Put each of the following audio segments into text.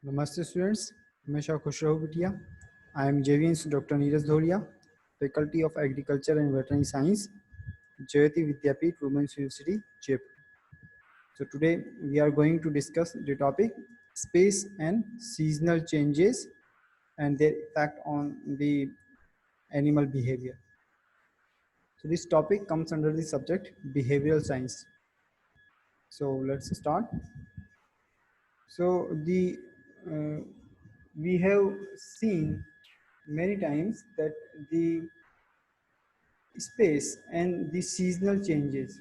Namaste students, Hamesha Khush Raho Bitiya. I am JVN's Dr. Neeraj Dhoria, Faculty of Agriculture and Veterinary Science, Jayati Vidyapeeth Women's University, Jaipur. So today we are going to discuss the topic space and seasonal changes and their effect on the animal behavior. So this topic comes under the subject behavioral science. So let's start. So uh, we have seen many times that the space and the seasonal changes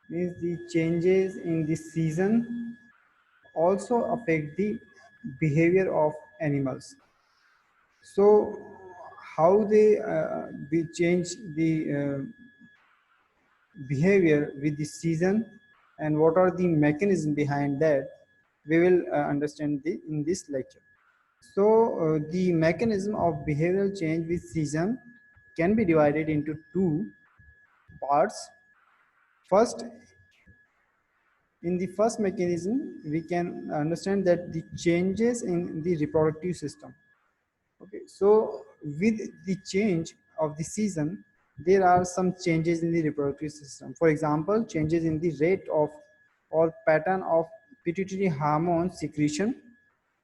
means the changes in the season also affect the behavior of animals. So how they change the behavior with the season and what are the mechanisms behind that, we will understand in this lecture. So the mechanism of behavioral change with season can be divided into two parts. First, in the first mechanism, we can understand that the changes in the reproductive system. Okay, so with the change of the season, there are some changes in the reproductive system. For example, changes in the rate of or pattern of pituitary hormone secretion.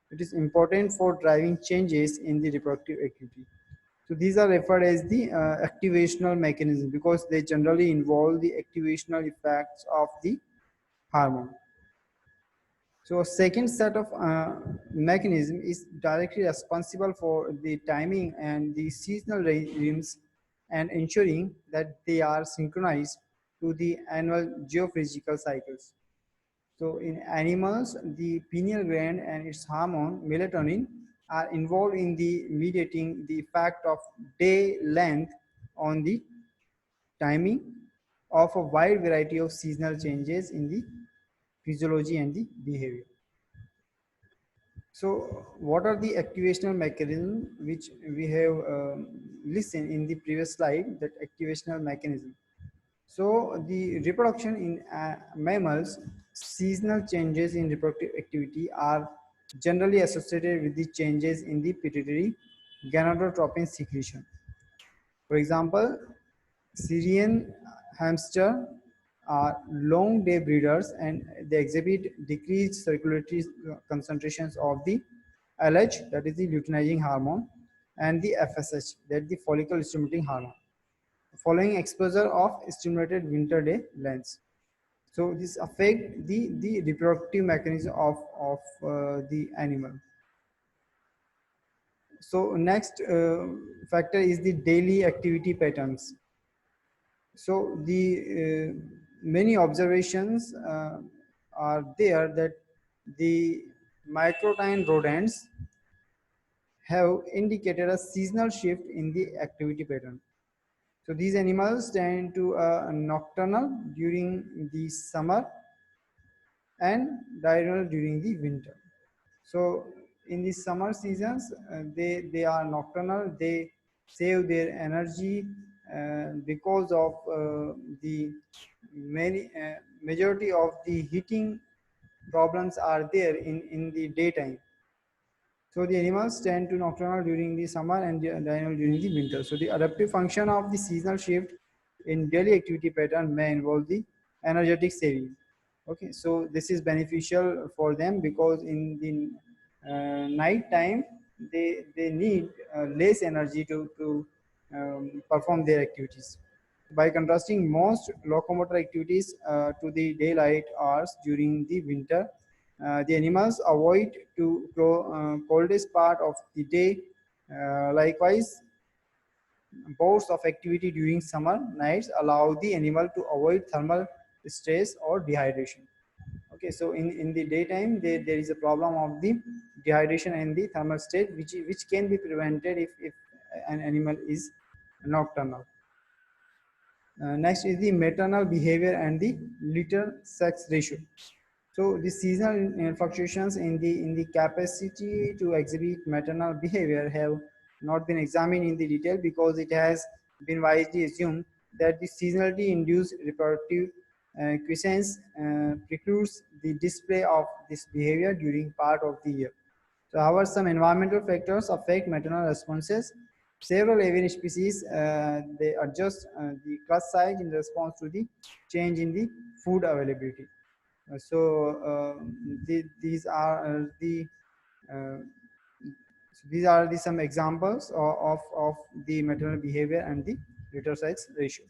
It is important for driving changes in the reproductive activity. So these are referred as the activational mechanism because they generally involve the activational effects of the hormone. So a second set of mechanism is directly responsible for the timing and the seasonal regimes and ensuring that they are synchronized to the annual geophysical cycles. So in animals, the pineal gland and its hormone melatonin are involved in the mediating the effect of day length on the timing of a wide variety of seasonal changes in the physiology and the behavior. So what are the activational mechanisms which we have listened in the previous slide, that activational mechanism. So the reproduction in mammals, seasonal changes in reproductive activity are generally associated with the changes in the pituitary gonadotropin secretion. For example, Syrian hamster are long day breeders and they exhibit decreased circulatory concentrations of the LH, that is the luteinizing hormone, and the FSH, that is the follicle stimulating hormone, following exposure of stimulated winter day lengths. So this affect the reproductive mechanism of the animal. So next factor is the daily activity patterns. So the many observations are there that the microtine rodents have indicated a seasonal shift in the activity pattern. So these animals tend to nocturnal during the summer and diurnal during the winter. So in the summer seasons, they are nocturnal. They save their energy because of the majority of the heating problems are there in the daytime. So the animals tend to nocturnal during the summer and diurnal during the winter. So the adaptive function of the seasonal shift in daily activity pattern may involve the energetic saving. Okay, so this is beneficial for them because in the night time they need less energy to perform their activities. By contrasting most locomotor activities to the daylight hours during the winter, the animals avoid to coldest part of the day. Likewise, bouts of activity during summer nights allow the animal to avoid thermal stress or dehydration. Okay, so in the daytime there is a problem of the dehydration and the thermal state which can be prevented if an animal is nocturnal. Next is the maternal behavior and the litter sex ratio. So the seasonal fluctuations in the capacity to exhibit maternal behavior have not been examined in the detail because it has been widely assumed that the seasonality induced reproductive quiescence precludes the display of this behavior during part of the year. So however, some environmental factors affect maternal responses. Several avian species, they adjust the clutch size in response to the change in the food availability. These are uh, some examples of the maternal behavior and the litter size ratio.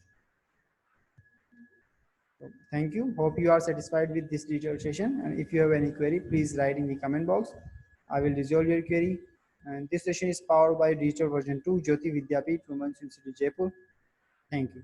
So thank you. Hope you are satisfied with this detailed session. And if you have any query, please write in the comment box. I will resolve your query. And this session is powered by Digital Version 2, Jyoti Vidyapeeth, Women's University, Jaipur. Thank you.